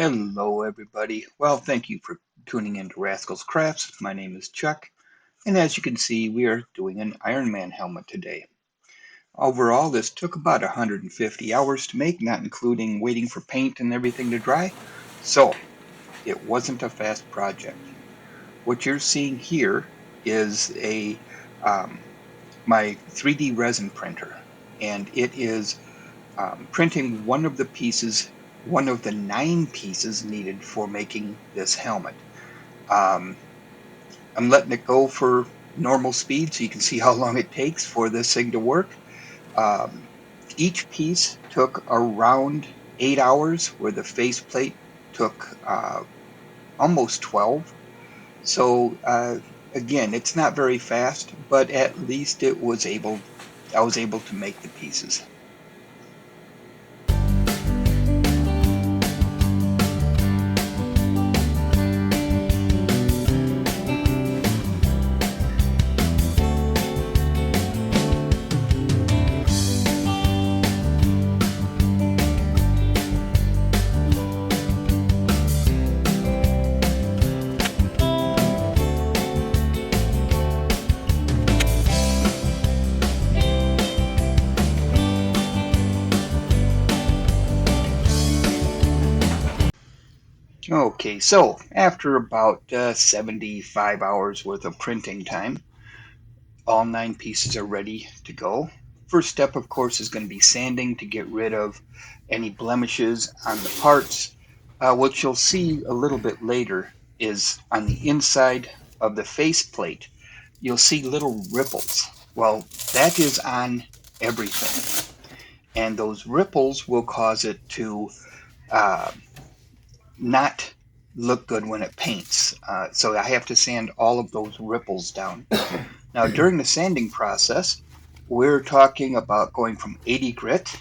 Hello, everybody. Well, thank you for tuning in to Rascals Crafts. My name is Chuck, and as you can see, we are doing an Ironman helmet today. Overall, this took about 150 hours to make, not including waiting for paint and everything to dry, so it wasn't a fast project. What you're seeing here is um, my 3D resin printer, and it is printing one of the pieces, one of the 9 pieces needed for making this helmet. Um, I'm letting it go for normal speed so you can see how long it takes for this thing to work. Um, each piece took around 8 hours, where the faceplate took almost 12. So again, it's not very fast, but at least I was able to make the pieces. Okay, so after about 75 hours worth of printing time, all 9 pieces are ready to go. First step, of course, is going to be sanding to get rid of any blemishes on the parts. What you'll see a little bit later is on the inside of the faceplate, you'll see little ripples. Well, that is on everything, and those ripples will cause it to uh, not look good when it paints. So I have to sand all of those ripples down. Now, during the sanding process, we're talking about going from 80 grit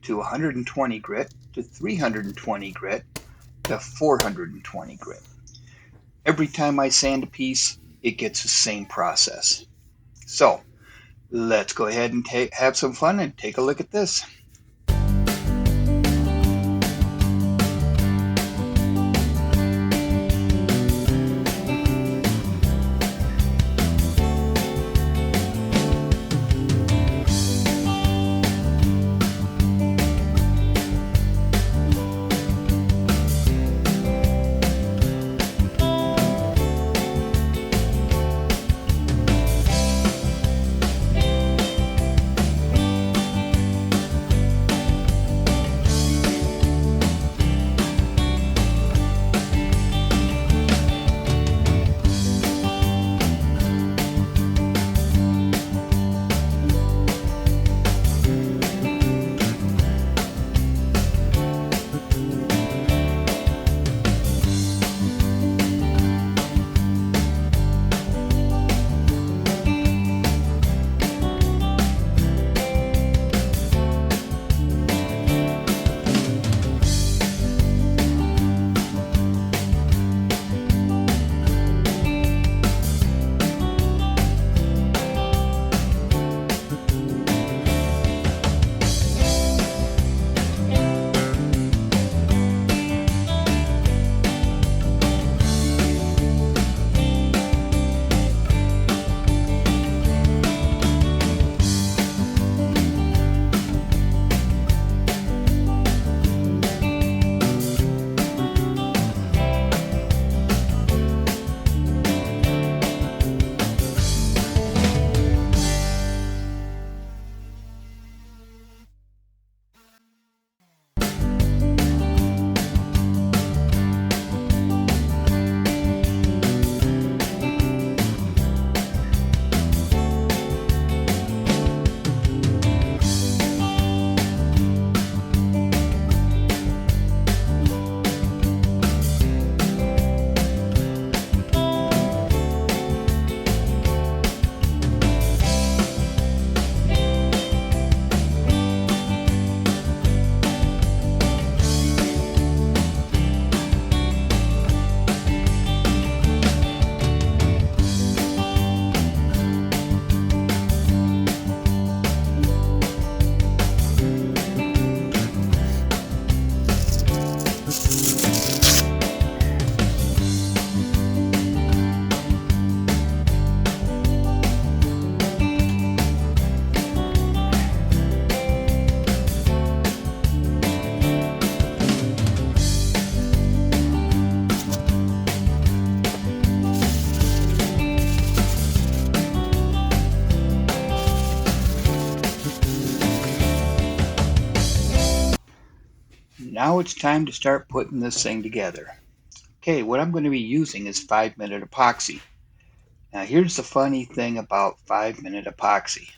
to 120 grit to 320 grit to 420 grit. Every time I sand a piece, it gets the same process. So let's go ahead and have some fun and take a look at this. Now it's time to start putting this thing together. Okay, what I'm going to be using is 5-minute epoxy. Now here's the funny thing about 5-minute epoxy.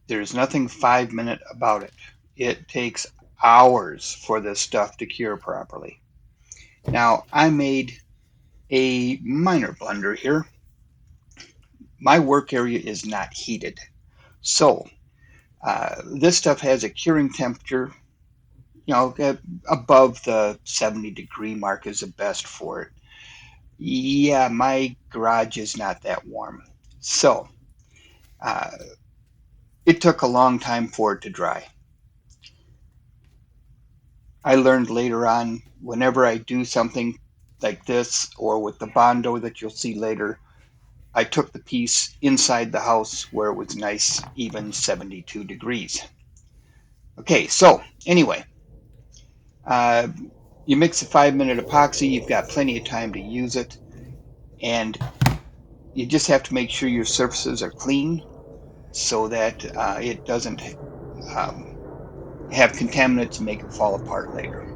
There's nothing 5-minute about it. It takes hours for this stuff to cure properly. Now I made a minor blunder here. My work area is not heated. So this stuff has a curing temperature, above the 70-degree mark is the best for it. Yeah, my garage is not that warm. So uh, it took a long time for it to dry. I learned later on, whenever I do something like this or with the Bondo that you'll see later, I took the piece inside the house where it was nice, even 72 degrees. Okay, so anyway, uh, you mix a 5-minute epoxy, you've got plenty of time to use it, and you just have to make sure your surfaces are clean so that it doesn't um, have contaminants and make it fall apart later.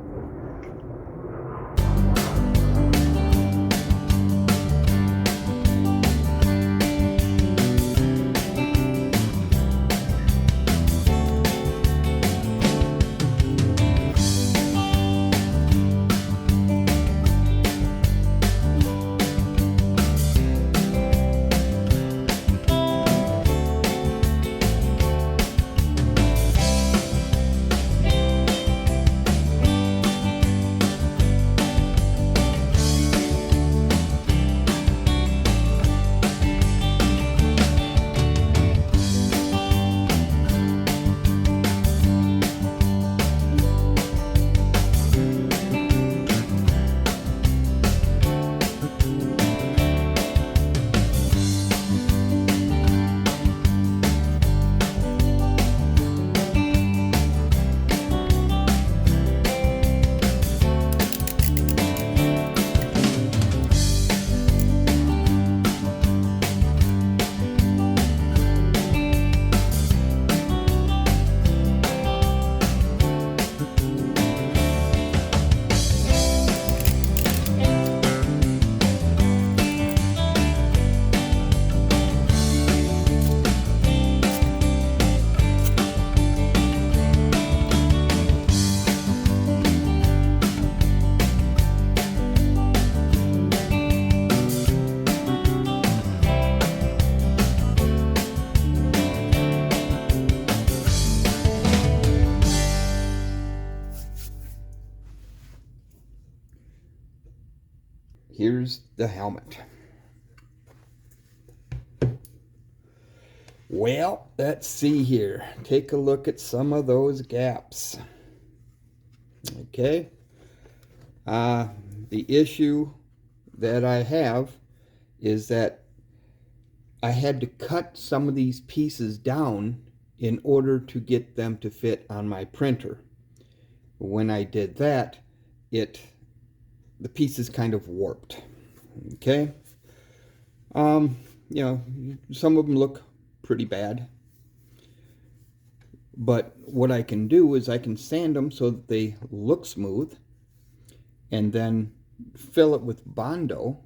Here's the helmet. Well, let's see here. Take a look at some of those gaps. Okay. The issue that I have is that I had to cut some of these pieces down in order to get them to fit on my printer. When I did that, the pieces kind of warped. Okay. Some of them look pretty bad. But what I can do is I can sand them so that they look smooth and then fill it with Bondo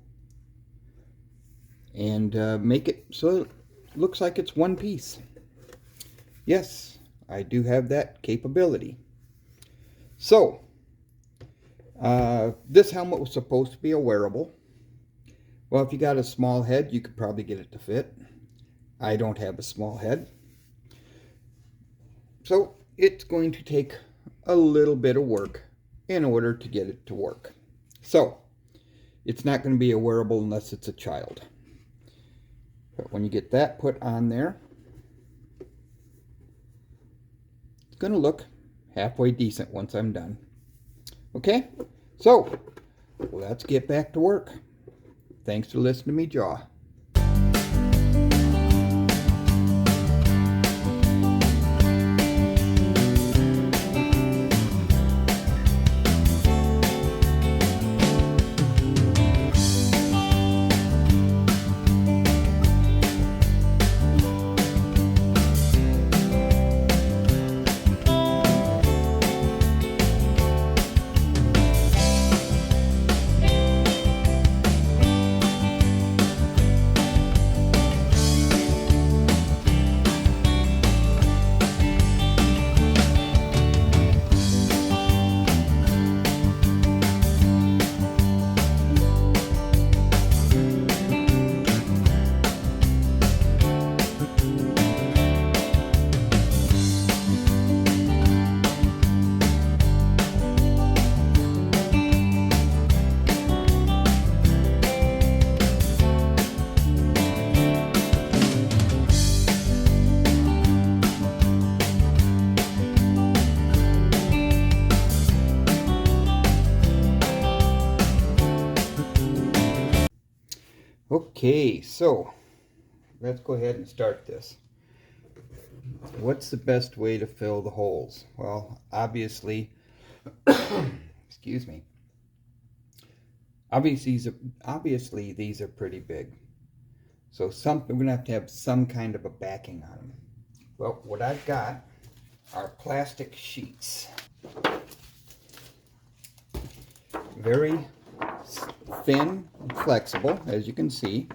and make it so it looks like it's one piece. Yes, I do have that capability. So, this helmet was supposed to be a wearable. Well, if you got a small head, you could probably get it to fit. I don't have a small head. So it's going to take a little bit of work in order to get it to work. So it's not going to be a wearable unless it's a child. But when you get that put on there, it's going to look halfway decent once I'm done. Okay, so let's get back to work. Thanks for listening to me jaw. Okay, so let's go ahead and start this. What's the best way to fill the holes? Well, obviously, excuse me. Obviously these are pretty big. So we're gonna have some kind of a backing on them. Well, what I've got are plastic sheets. Very thin and flexible, as you can see.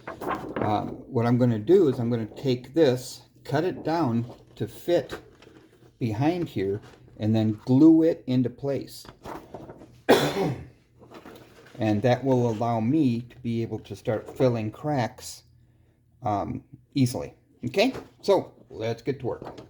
What I'm going to do is I'm going to take this, cut it down to fit behind here, and then glue it into place. And that will allow me to be able to start filling cracks easily. Okay, so let's get to work.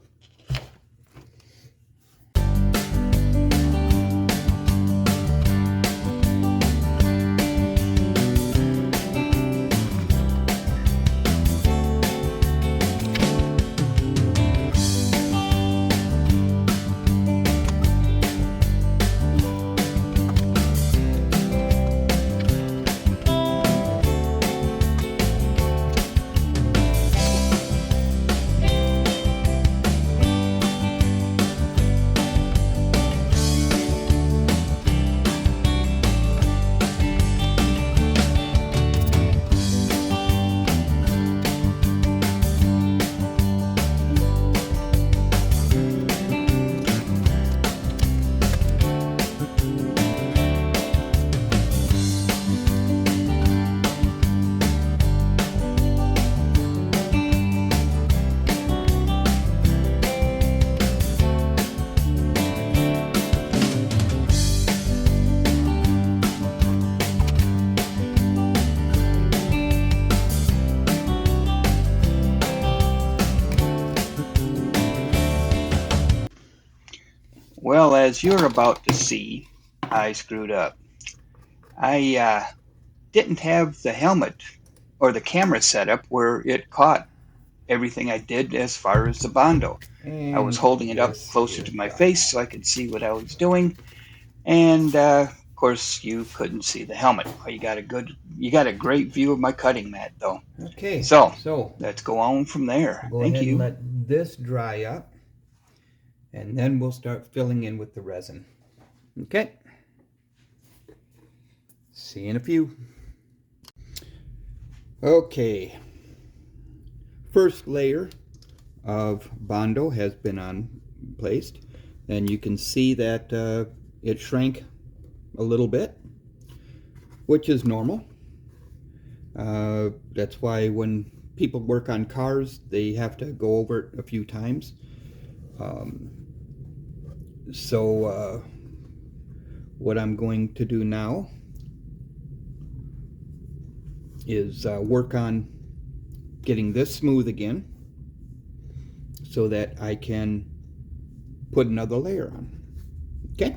Well, as you're about to see, I screwed up. I didn't have the helmet or the camera set up where it caught everything I did as far as the Bondo. I was And holding it up this closer is to my done. face so I could see what I was doing, and of course you couldn't see the helmet. Oh, you got a great view of my cutting mat though. Okay, So so let's go on from there. go Thank ahead and you. let this dry up, and then we'll start filling in with the resin. Okay, see you in a few. Okay, first layer of Bondo has been placed, and you can see that it shrank a little bit, which is normal. That's why when people work on cars, they have to go over it a few times. Um, so what I'm going to do now is work on getting this smooth again so that I can put another layer on. Okay?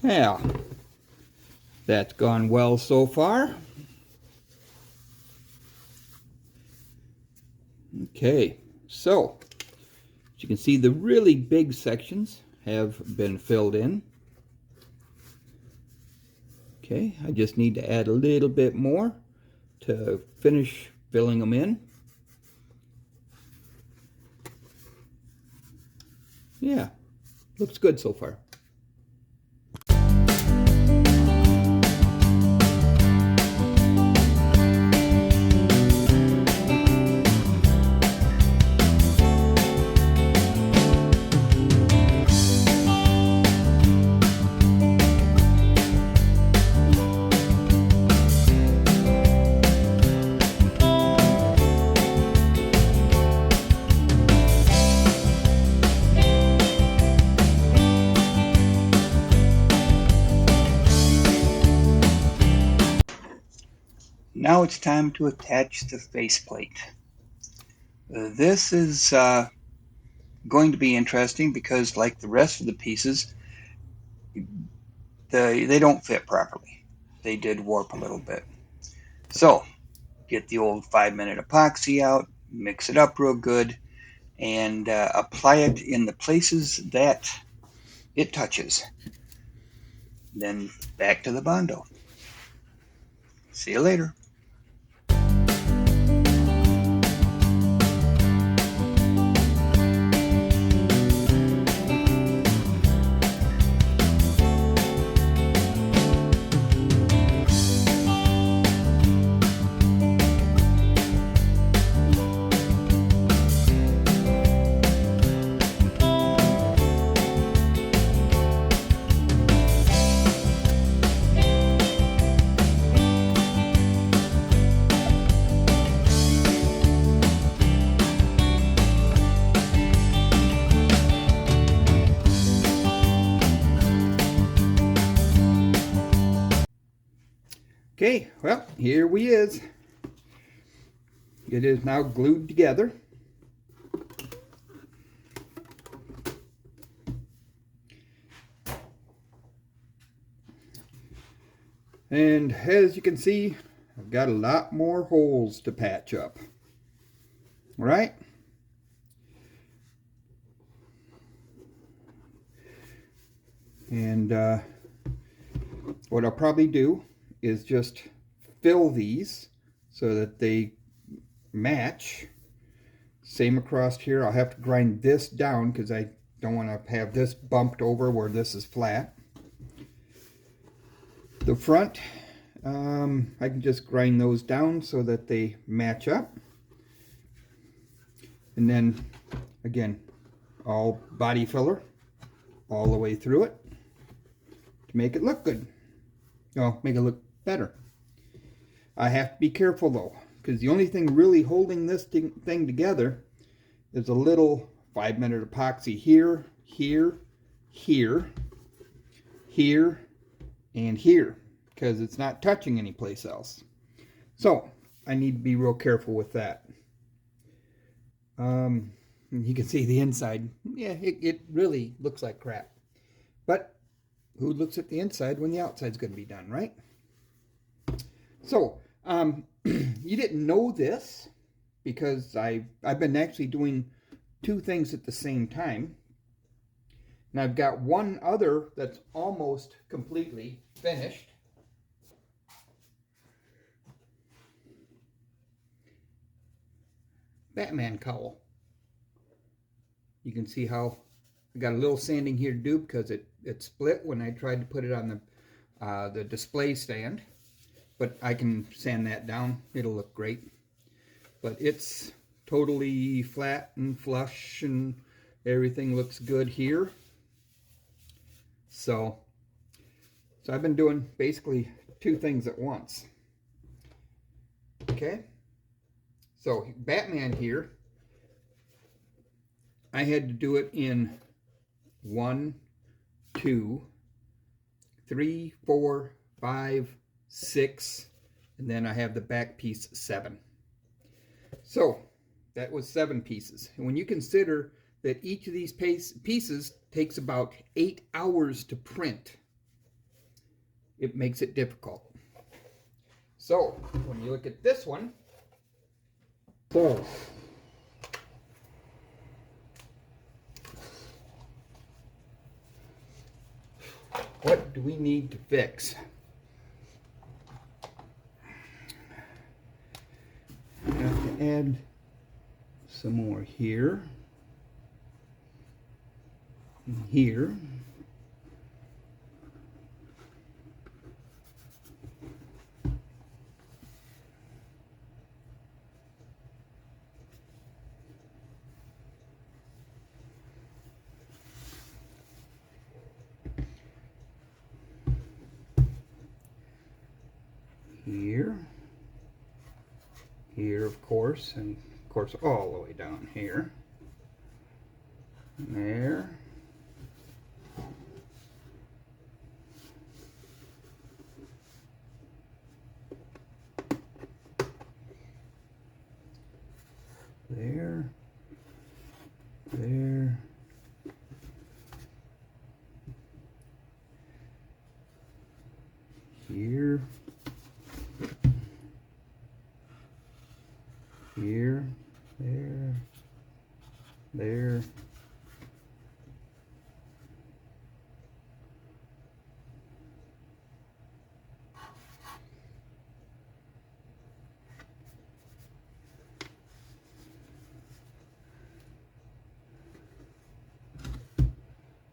Yeah, that's gone well so far. Okay, so as you can see, the really big sections have been filled in. Okay, I just need to add a little bit more to finish filling them in. Yeah, looks good so far. Now it's time to attach the faceplate. This is going to be interesting because, like the rest of the pieces, they don't fit properly. They did warp a little bit. So get the old 5-minute epoxy out, mix it up real good, and apply it in the places that it touches. Then back to the Bondo. See you later. Okay, well, here we is. It is now glued together. And as you can see, I've got a lot more holes to patch up. All right? And what I'll probably do is just fill these so that they match. Same across here. I'll have to grind this down because I don't want to have this bumped over where this is flat. The front, I can just grind those down so that they match up. And then, again, all body filler all the way through it to make it look good. Oh, make it look better. I have to be careful though, because the only thing really holding this thing together is a little 5-minute epoxy here, here, here, here, and here, because it's not touching anyplace else. So I need to be real careful with that. You can see the inside. Yeah, it really looks like crap. But who looks at the inside when the outside's going to be done, right? So, you didn't know this because I've been actually doing two things at the same time. And I've got one other that's almost completely finished. Batman cowl. You can see how I got a little sanding here to do because it split when I tried to put it on the display stand. But I can sand that down. It'll look great. But it's totally flat and flush and everything looks good here. So I've been doing basically two things at once. Okay. So Batman here, I had to do it in 1, 2, 3, 4, 5, 6, and then I have the back piece 7. So that was 7 pieces. And when you consider that each of these pieces takes about 8 hours to print, it makes it difficult. So when you look at this one, so what do we need to fix? I have to add some more here and here. Here, of course, and of course all the way down here, and there, there, there, here, here, there, there,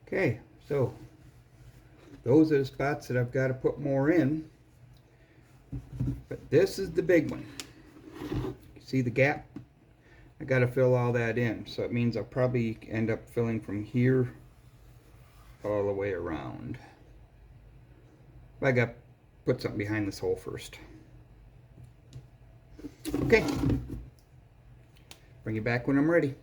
okay, so those are the spots that I've got to put more in, but this is the big one. See the gap? I got to fill all that in, so it means I'll probably end up filling from here all the way around. But I got to put something behind this hole first. Okay, bring you back when I'm ready.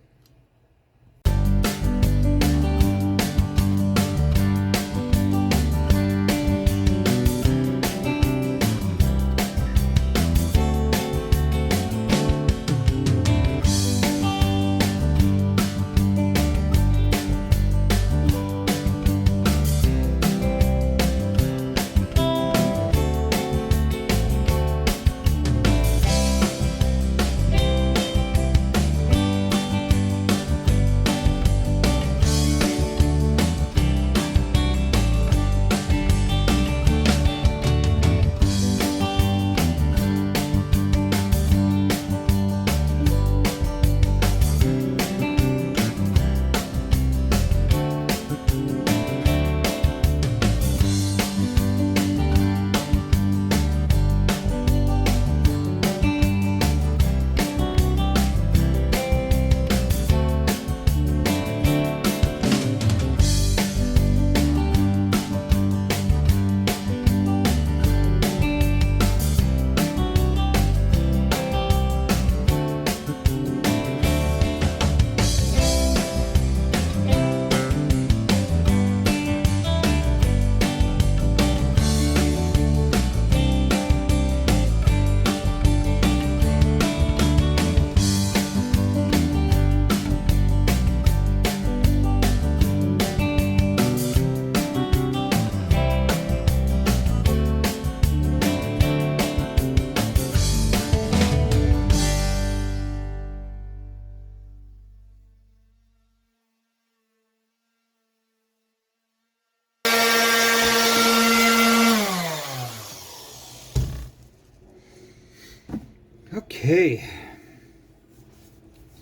Okay,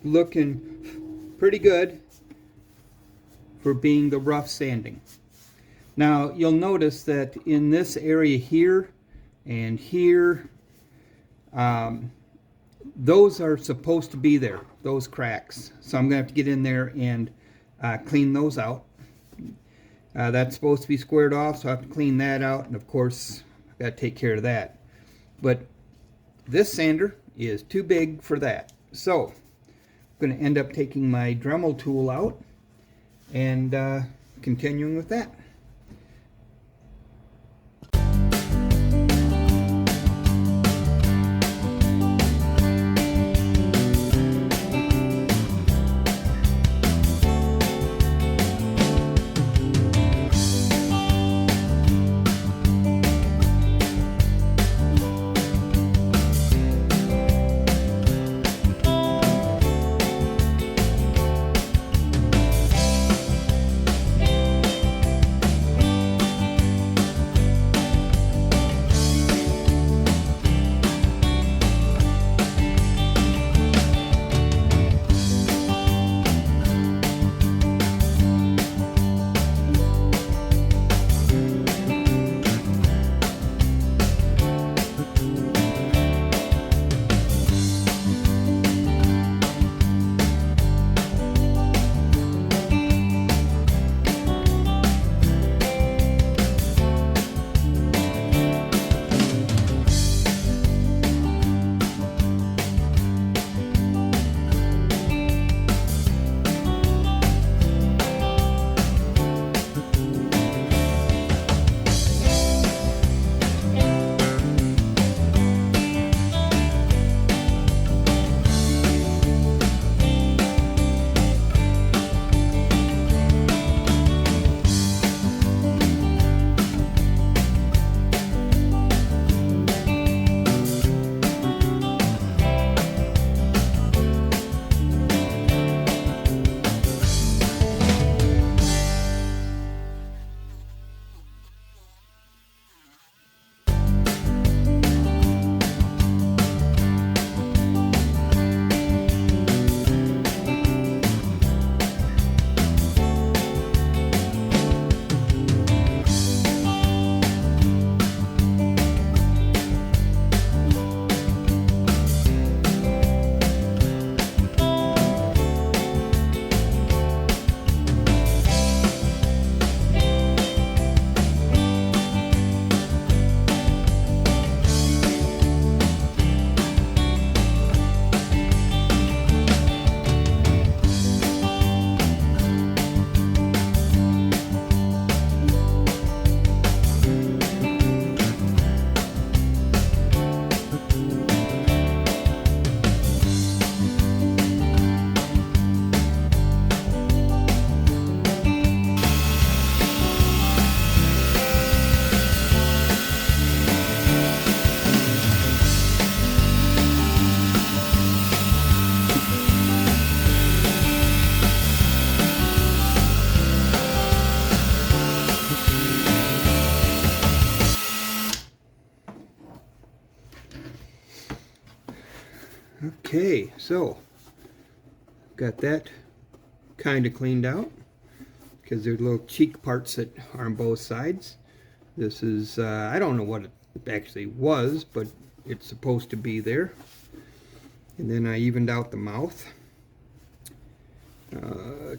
looking pretty good for being the rough sanding. Now you'll notice that in this area here and here, those are supposed to be there, those cracks. So I'm going to have to get in there and clean those out. That's supposed to be squared off, so I have to clean that out, and of course I've got to take care of that. But this sander is too big for that. So I'm going to end up taking my Dremel tool out and continuing with that. Okay, so got that kind of cleaned out because there's little cheek parts that are on both sides. This is, I don't know what it actually was, but it's supposed to be there. And then I evened out the mouth.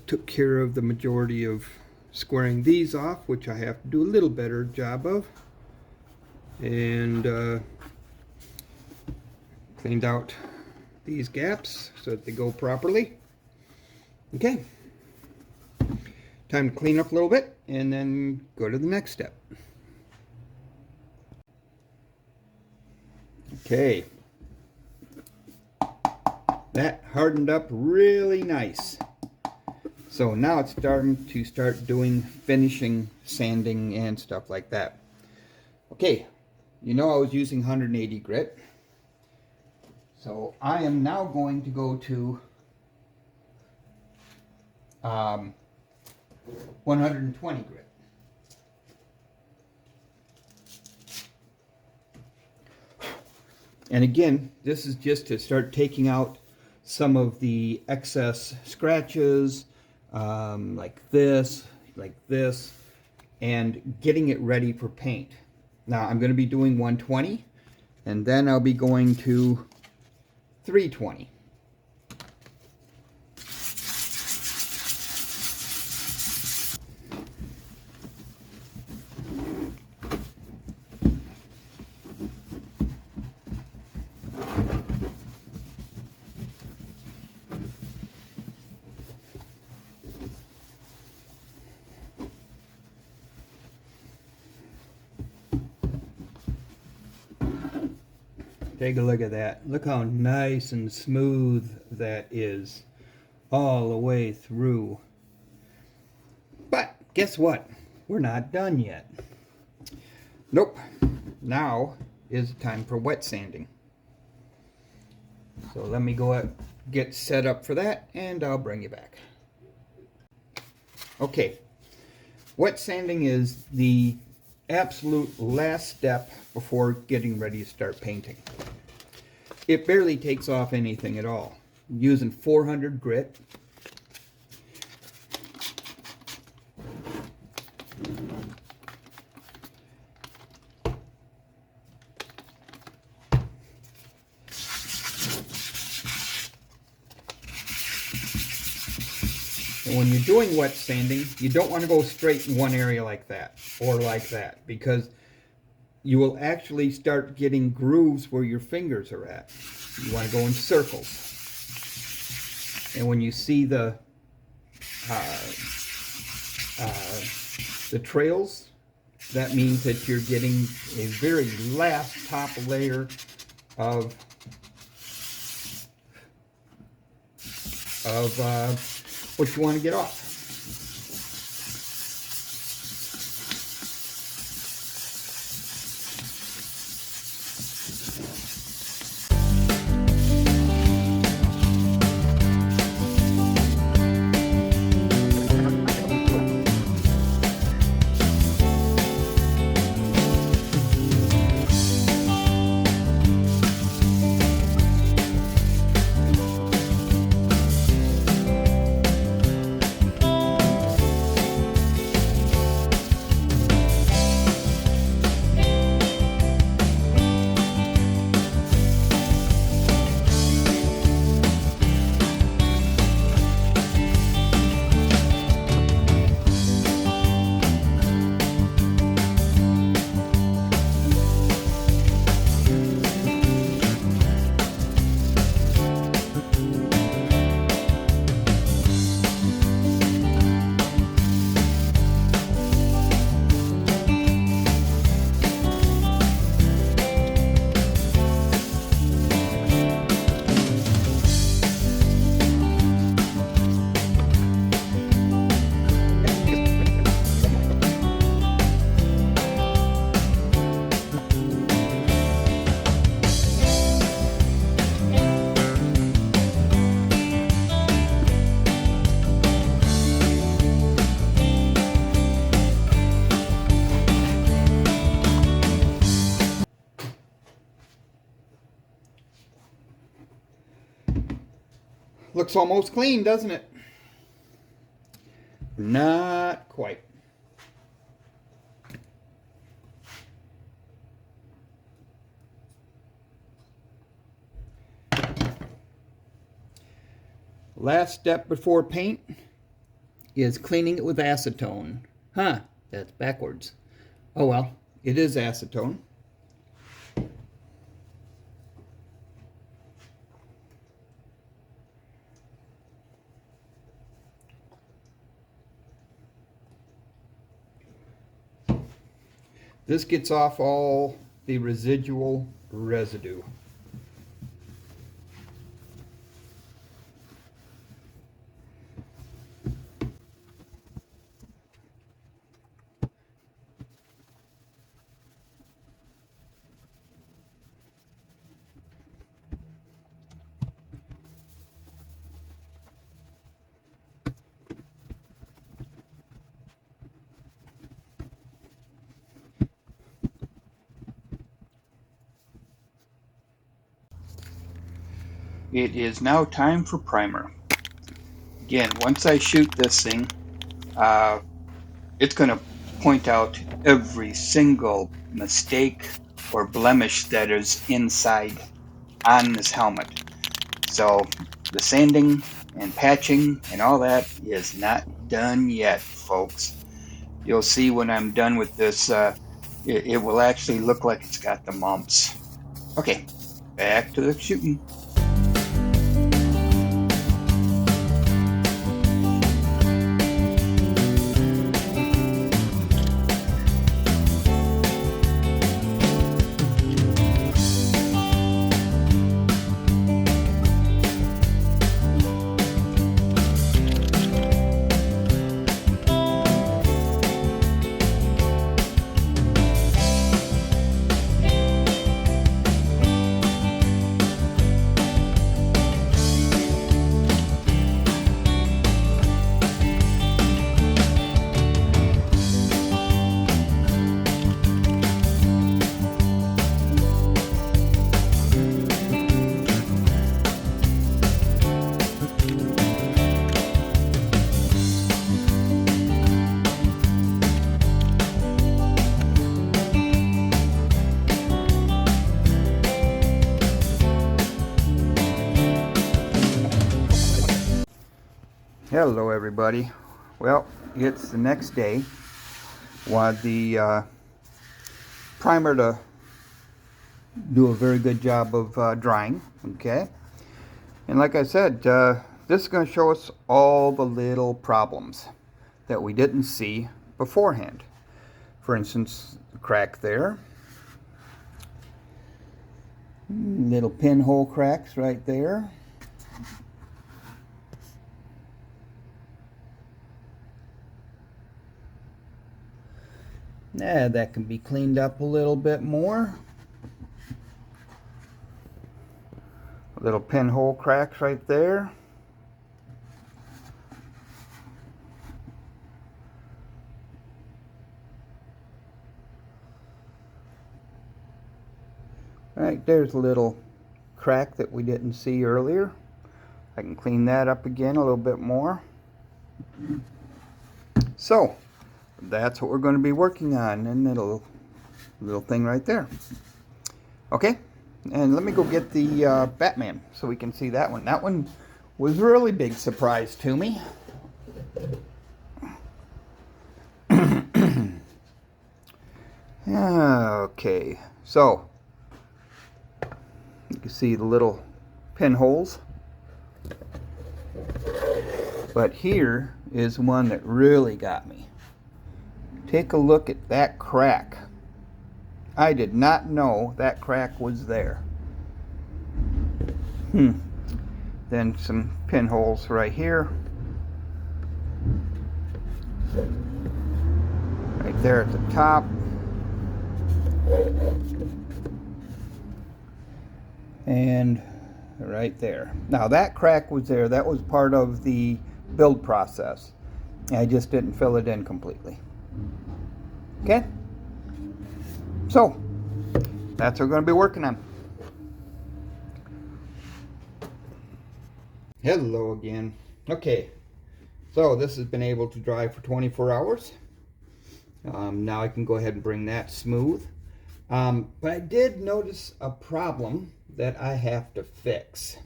Took care of the majority of squaring these off, which I have to do a little better job of. And cleaned out these gaps so that they go properly. Okay, time to clean up a little bit and then go to the next step. Okay, that hardened up really nice. So now it's starting to start doing finishing, sanding and stuff like that. Okay, you know I was using 180 grit. So I am now going to go to 120 grit. And again, this is just to start taking out some of the excess scratches, like this, and getting it ready for paint. Now I'm going to be doing 120, and then I'll be going to 320. Take a look at that. Look how nice and smooth that is all the way through. But guess what? We're not done yet. Nope. Now is the time for wet sanding. So let me go get set up for that and I'll bring you back. Okay. Wet sanding is the absolute last step before getting ready to start painting. It barely takes off anything at all. I'm using 400 grit. And when you're doing wet sanding, you don't want to go straight in one area like that or like that, because you will actually start getting grooves where your fingers are at. You want to go in circles. And when you see the trails, that means that you're getting a very last top layer of what you want to get off. looks almost clean, doesn't it? Not quite. Last step before paint is cleaning it with acetone. Huh, that's backwards. Oh well, it is acetone. This gets off all the residual residue. It is now time for primer. Again, once I shoot this thing, uh, it's going to point out every single mistake or blemish that is inside on this helmet. So the sanding and patching and all that is not done yet, folks. You'll see when I'm done with this, it will actually look like it's got the mumps. Okay, back to the shooting. Hello everybody. Well, it's the next day. Want the primer to do a very good job of drying, okay? And like I said, this is going to show us all the little problems that we didn't see beforehand. For instance, the crack there. Little pinhole cracks right there. Yeah, that can be cleaned up a little bit more. Little pinhole cracks right there. Right, there's a little crack that we didn't see earlier. I can clean that up again a little bit more. So, that's what we're going to be working on, and that little thing right there. Okay, and let me go get the Batman so we can see that one. That one was a really big surprise to me. Okay, so you can see the little pinholes, but here is one that really got me. Take a look at that crack. I did not know that crack was there. Then some pinholes right here. Right there at the top. And right there. Now that crack was there. That was part of the build process. I just didn't fill it in completely. Okay? So, that's what we're going to be working on. Hello again. Okay, so this has been able to dry for 24 hours. Now I can go ahead and bring that smooth. But I did notice a problem that I have to fix,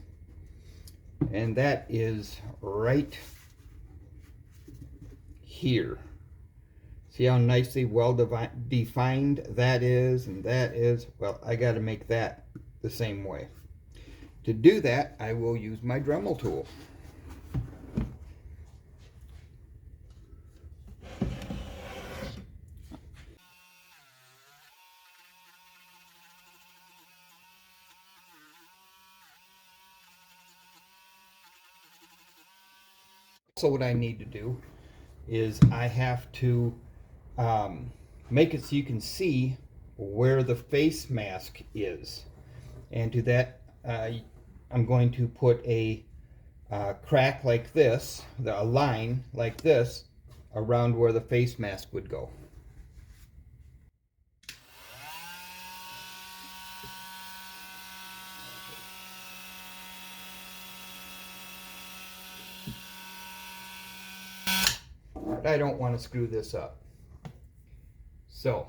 and that is right here. See how nicely well defined that is, and that is, well, I got to make that the same way. To do that, I will use my Dremel tool. So what I need to do is I have to um, make it so you can see where the face mask is. And to that, I'm going to put a crack like this, a line like this, around where the face mask would go. But I don't want to screw this up. So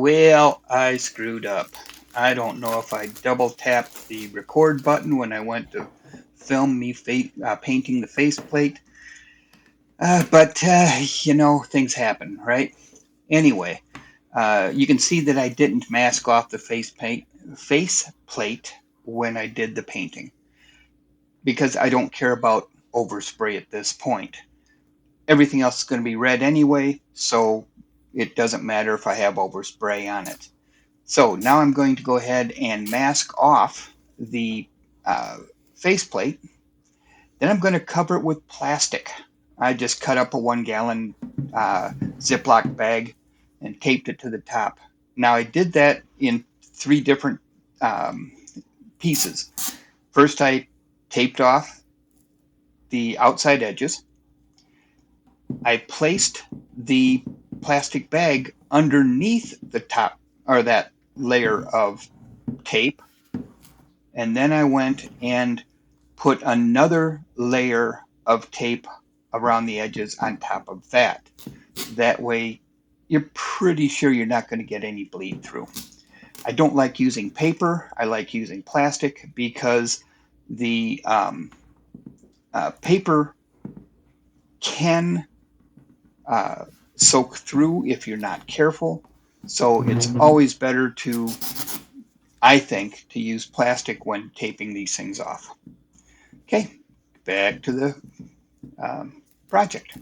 Well, I screwed up. I don't know if I double tapped the record button when I went to film me painting the faceplate, but things happen, right? Anyway, you can see that I didn't mask off the face plate when I did the painting because I don't care about overspray at this point. Everything else is going to be red anyway, so it doesn't matter if I have overspray on it. So now I'm going to go ahead and mask off the uh, faceplate. Then I'm going to cover it with plastic. I just cut up a 1 gallon uh, Ziploc bag and taped it to the top. Now I did that in three different um, pieces. First, I taped off the outside edges. I placed the plastic bag underneath the top or that layer of tape. And then I went and put another layer of tape around the edges on top of that. That way, you're pretty sure you're not going to get any bleed through. I don't like using paper. I like using plastic because the paper can uh, soak through if you're not careful. So it's always better to, I think, to use plastic when taping these things off. Okay, back to the project.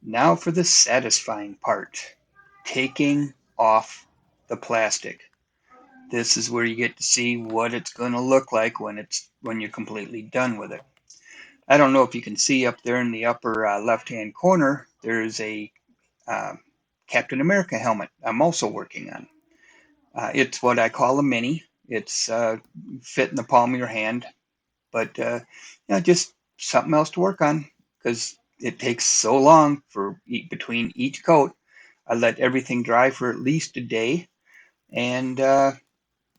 Now for the satisfying part, taking off the plastic. This is where you get to see what it's going to look like when you're completely done with it. I don't know if you can see up there in the upper left-hand corner, there's a uh, Captain America helmet I'm also working on. It's what I call a mini. It's fit in the palm of your hand, but just something else to work on because it takes so long for between each coat. I let everything dry for at least a day, and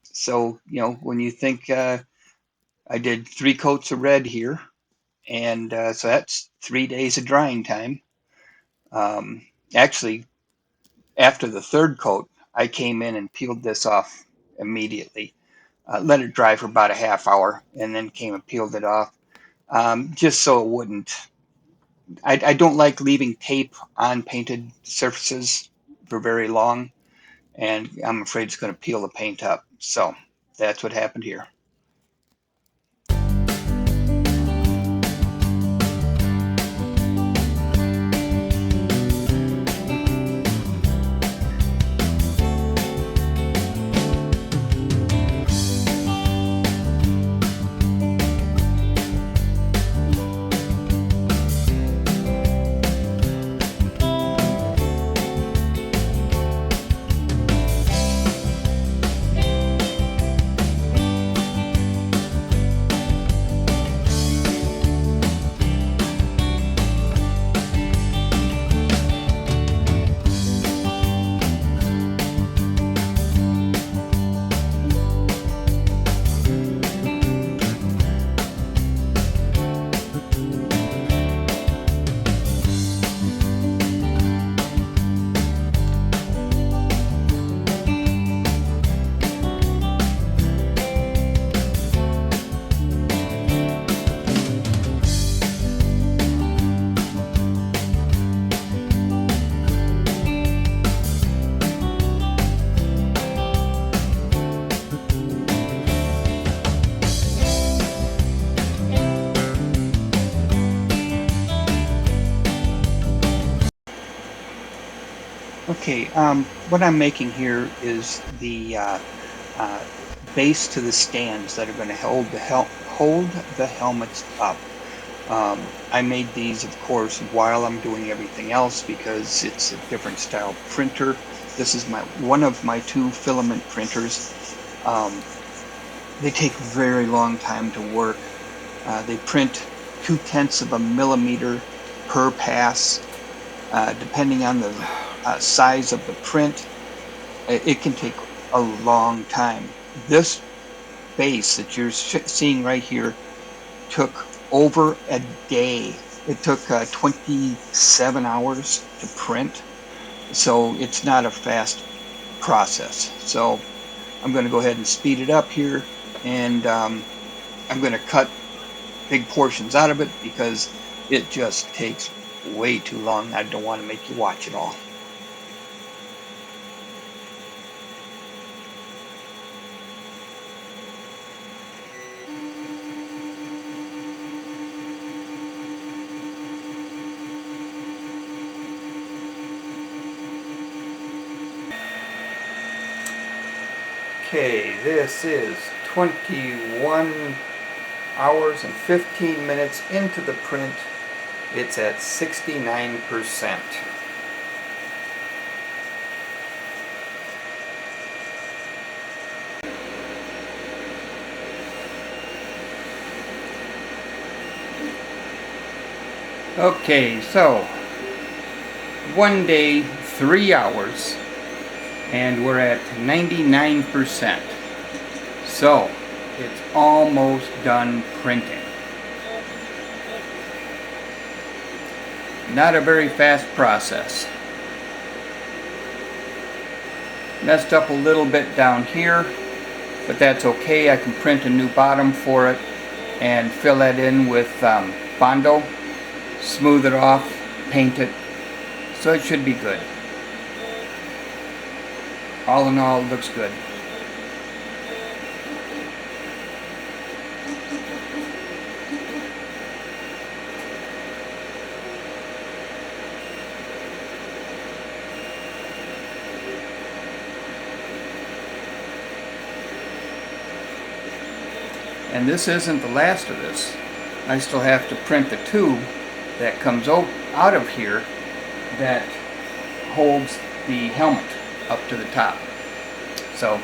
so when you think I did 3 coats of red here, and so that's 3 days of drying time. Um, Actually, after the third coat, I came in and peeled this off immediately. Let it dry for about a half hour, and then came and peeled it off, just so it wouldn't. I don't like leaving tape on painted surfaces for very long, and I'm afraid it's going to peel the paint up. So that's what happened here. Okay, what I'm making here is the uh, base to the stands that are going to hold the helmets up. I made these, of course, while I'm doing everything else because it's a different style printer. This is my one of my 2 filament printers. Um, they take a very long time to work. They print 0.2 of a millimeter per pass, depending on the size of the print. It can take a long time. This base that you're seeing right here took over a day. It took 27 hours to print, so it's not a fast process. So I'm going to go ahead and speed it up here, and I'm going to cut big portions out of it because it just takes way too long. I don't want to make you watch it all. Okay, this is 21 hours and 15 minutes into the print. It's at 69%. Okay, so 1 day, 3 hours, and we're at 99%. So it's almost done printing. Not a very fast process. Messed up a little bit down here, but that's okay. I can print a new bottom for it and fill that in with Bondo, smooth it off, paint it, so it should be good. All in all, it looks good. And this isn't the last of this. I still have to print the tube that comes out of here that holds the helmet up to the top. So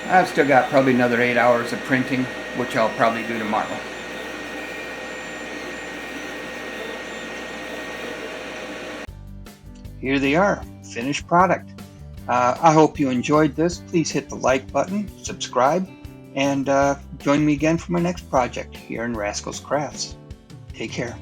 I've still got probably another 8 hours of printing, which I'll probably do tomorrow. Here they are, finished product. I hope you enjoyed this. Please hit the like button, subscribe, and join me again for my next project here in Rascals Crafts. Take care.